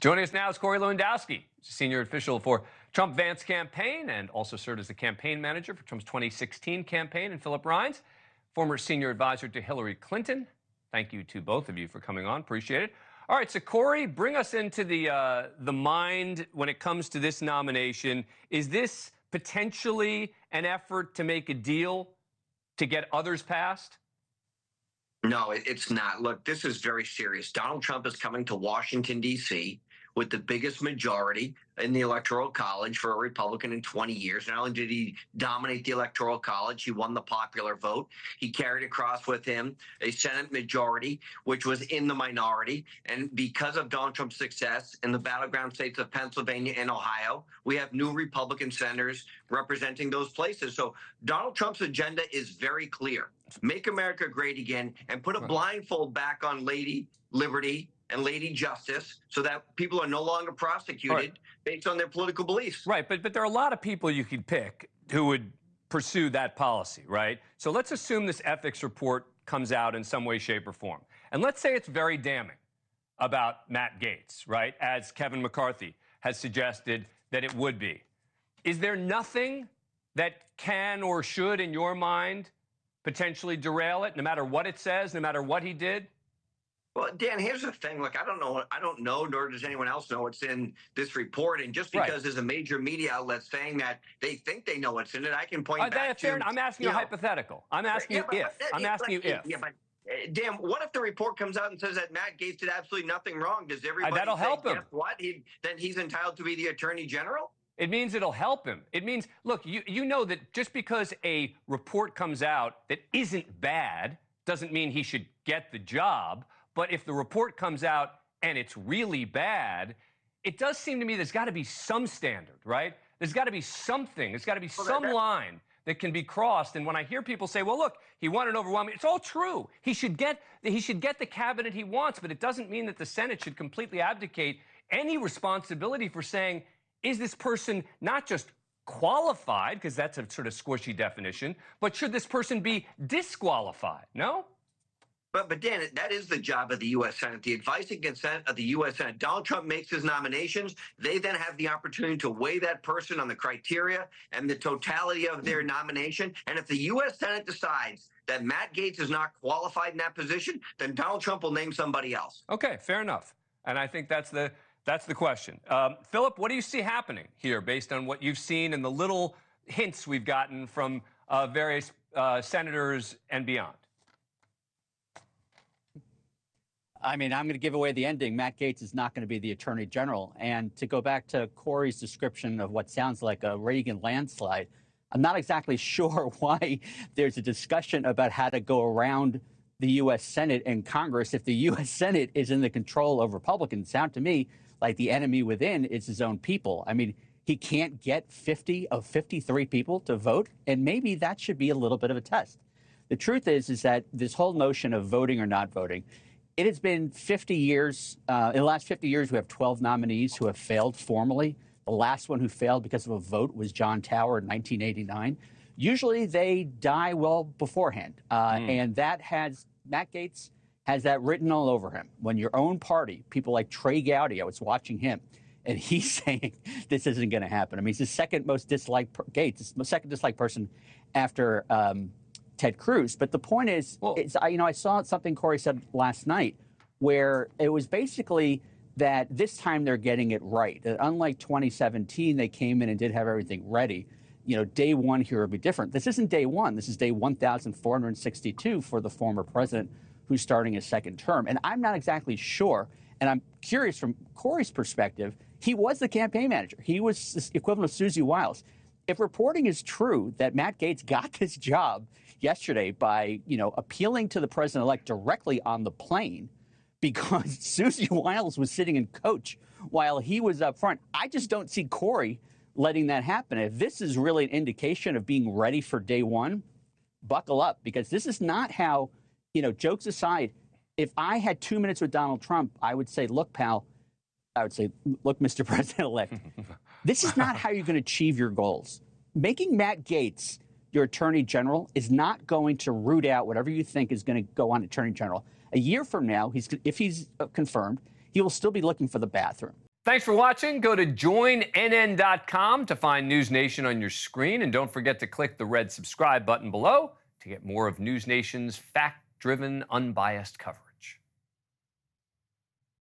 Joining us now is Corey Lewandowski, senior official for Trump-Vance campaign and also served as the campaign manager for Trump's 2016 campaign, and Philippe Reines, former senior advisor to Hillary Clinton. Thank you to both of you for coming on. Appreciate it. All right, so Corey, bring us into the mind when it comes to this nomination. Is this potentially an effort to make a deal to get others passed? No, it's not. Look, this is very serious. Donald Trump is coming to Washington, D.C. with the biggest majority in the Electoral College for a Republican in 20 years. Not only did he dominate the Electoral College, he won the popular vote. He carried across with him a Senate majority, which was in the minority. And because of Donald Trump's success in the battleground states of Pennsylvania and Ohio, we have new Republican senators representing those places. So Donald Trump's agenda is very clear. Make America great again and put a blindfold back on Lady Liberty and Lady Justice so that people are no longer prosecuted based on their political beliefs. Right, but there are a lot of people you could pick who would pursue that policy, right? So let's assume this ethics report comes out in some way, shape, or form. And let's say it's very damning about Matt Gaetz, right, as Kevin McCarthy has suggested that it would be. Is there nothing that can or should, in your mind, potentially derail it, no matter what it says, no matter what he did? Well, Dan, here's the thing. Look, I don't know, nor does anyone else know what's in this report. And just because there's a major media outlet saying that they think they know what's in it, I can point back to. I'm asking you a hypothetical. I'm asking you if. I'm asking you if. Yeah, but Dan, what if the report comes out and says that Matt Gaetz did absolutely nothing wrong? Does everybody that'll help him? Guess what? Then he's entitled to be the Attorney General? It means it'll help him. It means, look, you know that just because a report comes out that isn't bad doesn't mean he should get the job. But if the report comes out and it's really bad, it does seem to me there's got to be some standard, right? There's got to be something. There's got to be some line that can be crossed. And when I hear people say, well, look, he won an overwhelming, it's all true. He should get the cabinet he wants, but it doesn't mean that the Senate should completely abdicate any responsibility for saying, is this person not just qualified, because that's a sort of squishy definition, but should this person be disqualified? No? But Dan, that is the job of the U.S. Senate, the advice and consent of the U.S. Senate. Donald Trump makes his nominations. They then have the opportunity to weigh that person on the criteria and the totality of their nomination. And if the U.S. Senate decides that Matt Gaetz is not qualified in that position, then Donald Trump will name somebody else. Okay, fair enough. And I think that's the question. Philip, what do you see happening here based on what you've seen and the little hints we've gotten from various senators and beyond? I mean, I'm going to give away the ending. Matt Gaetz is not going to be the Attorney General. And to go back to Corey's description of what sounds like a Reagan landslide, I'm not exactly sure why there's a discussion about how to go around the U.S. Senate and Congress if the U.S. Senate is in the control of Republicans. Sound to me like the enemy within is his own people. I mean, he can't get 50 of 53 people to vote, and maybe that should be a little bit of a test. The truth is that this whole notion of voting or not voting, it has been 50 years. In the last 50 years, we have 12 nominees who have failed formally. The last one who failed because of a vote was John Tower in 1989. Usually they die well beforehand. And that Matt Gaetz has that written all over him. When your own party, people like Trey Gowdy, I was watching him, and he's saying this isn't going to happen. I mean, he's the second most disliked, Gaetz, the second disliked person after Ted Cruz. But the point is, I saw something Corey said last night where it was basically that this time they're getting it right. That unlike 2017, they came in and did have everything ready. You know, day one here will be different. This isn't day one. This is day 1,462 for the former president who's starting his second term. And I'm not exactly sure. And I'm curious from Corey's perspective, he was the campaign manager. He was the equivalent of Susie Wiles. If reporting is true that Matt Gaetz got this job yesterday by, appealing to the president-elect directly on the plane because Susie Wiles was sitting in coach while he was up front, I just don't see Corey letting that happen. If this is really an indication of being ready for day one, buckle up, because this is not how, jokes aside, if I had 2 minutes with Donald Trump, I would say, look, pal, look, Mr. President-elect, this is not how you're going to achieve your goals. Making Matt Gaetz your Attorney General is not going to root out whatever you think is going to go on Attorney General. A year from now, if he's confirmed, he will still be looking for the bathroom. Thanks for watching. Go to joinnn.com to find News Nation on your screen. And don't forget to click the red subscribe button below to get more of News Nation's fact-driven, unbiased coverage.